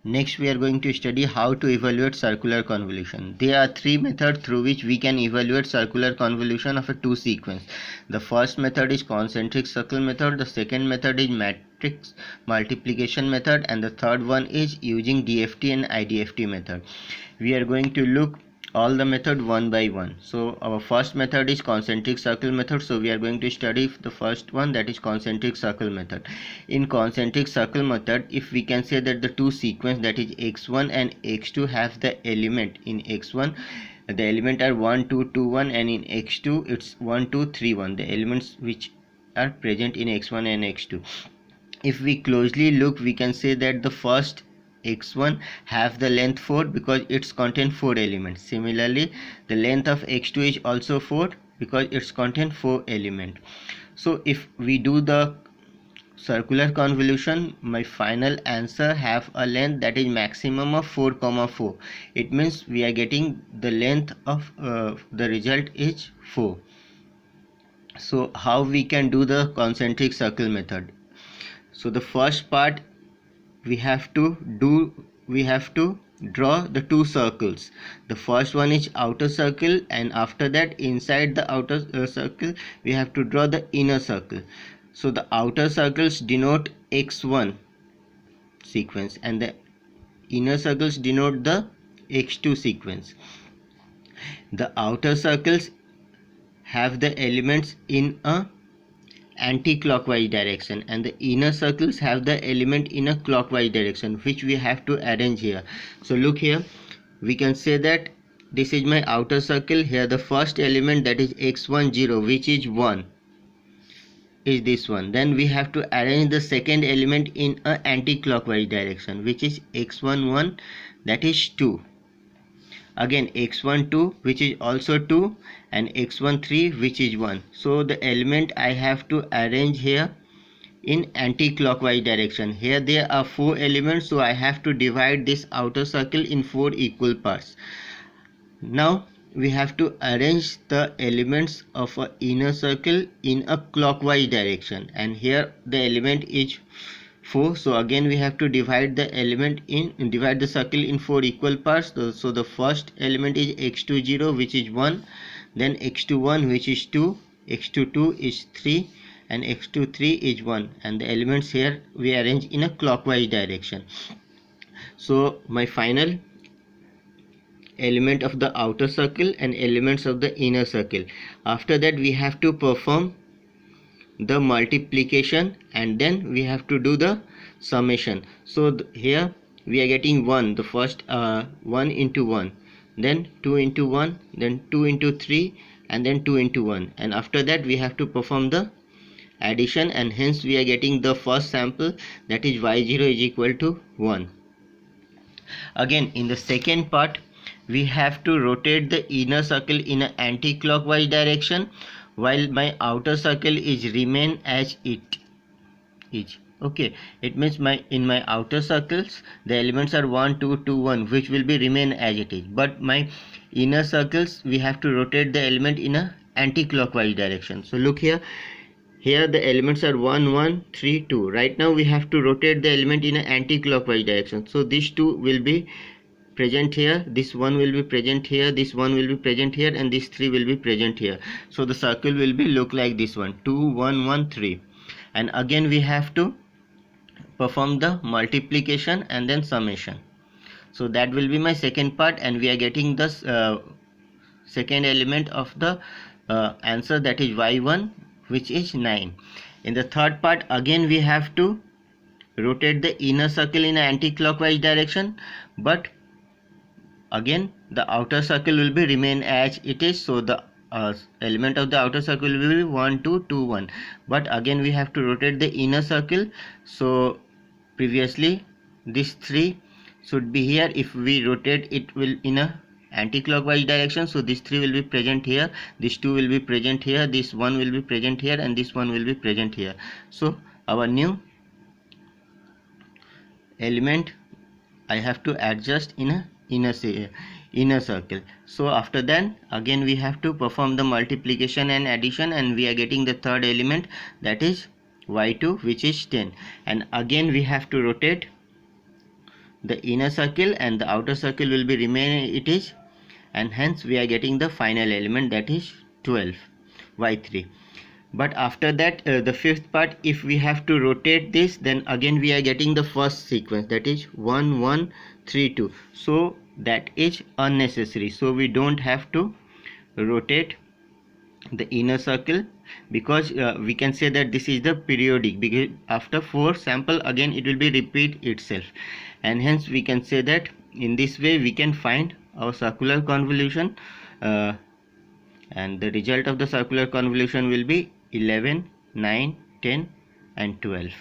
Next, we are going to study how to evaluate circular convolution. There are three methods through which we can evaluate circular convolution of a two sequence. The first method is concentric circle method, the second method is matrix multiplication method, and the third one is using DFT and IDFT method. We are going to look all the method one by one. So our first method is concentric circle method, so we are going to study the first one, that is concentric circle method. In concentric circle method, if we can say that the two sequence, that is x1 and x2, have the element in x1, the element are 1 2 2 1, and in x2 it's 1 2 3 1, the elements which are present in x1 and x2. If we closely look, we can say that the first x1 have the length 4 because it's contain 4 elements. Similarly, the length of x2 is also 4 because it's contain 4 elements. So if we do the circular convolution, my final answer have a length that is maximum of 4, 4. It means we are getting the length of the result is 4. So how we can do the concentric circle method? So the first part we have to draw the two circles. The first one is outer circle, and after that inside the outer circle we have to draw the inner circle. So the outer circles denote x1 sequence and the inner circles denote the x2 sequence. The outer circles have the elements in a anti-clockwise direction and the inner circles have the element in a clockwise direction, which we have to arrange here. So look here, we can say that this is my outer circle. Here the first element, that is x1 0, which is 1, is this one. Then we have to arrange the second element in a anti-clockwise direction, which is x1 1, that is 2. Again x1 2, which is also 2, and x1 3, which is 1. So the element I have to arrange here in anti-clockwise direction. Here there are 4 elements, so I have to divide this outer circle in 4 equal parts. Now we have to arrange the elements of an inner circle in a clockwise direction, and here the element is 4. So again we have to divide the circle in 4 equal parts. So the first element is x2 0, which is 1, then x2 1, which is 2, x2 2 is 3, and x2 3 is 1, and the elements here we arrange in a clockwise direction. So my final element of the outer circle and elements of the inner circle. After that we have to perform the multiplication and then we have to do the summation. So here we are getting 1, the first 1 into 1, then 2 into 1, then 2 into 3, and then 2 into 1, and after that we have to perform the addition, and hence we are getting the first sample, that is y0 is equal to 1. Again in the second part we have to rotate the inner circle in an anti-clockwise direction while my outer circle is remain as it is. Okay, it means in my outer circles the elements are 1 2 2 1, which will be remain as it is, but my inner circles we have to rotate the element in a anti-clockwise direction. So look here, the elements are 1 1 3 2. Right now we have to rotate the element in an anti-clockwise direction. So these two will be present here, this one will be present here, this one will be present here, and this 3 will be present here. So the circle will be look like this one, 2 1 1 3. And again we have to perform the multiplication and then summation. So that will be my second part, and we are getting the second element of the answer, that is y1, which is 9. In the third part again we have to rotate the inner circle in an anti-clockwise direction, but again the outer circle will be remain as it is. So the element of the outer circle will be 1 2 2 1, but again we have to rotate the inner circle. So previously this 3 should be here. If we rotate it will in a anti-clockwise direction, so this 3 will be present here, this 2 will be present here, this 1 will be present here, and this 1 will be present here. So our new element I have to adjust in a inner circle. So after that again we have to perform the multiplication and addition, and we are getting the third element, that is y2, which is 10, and again we have to rotate the inner circle and the outer circle will be remain it is, and hence we are getting the final element, that is 12, y3. But after that the fifth part, if we have to rotate this, then again we are getting the first sequence, that is 1 1 3 2. So that is unnecessary, so we don't have to rotate the inner circle, because we can say that this is the periodic, because after 4 sample again it will be repeat itself, and hence we can say that in this way we can find our circular convolution, and the result of the circular convolution will be 11, 9, 10 and 12.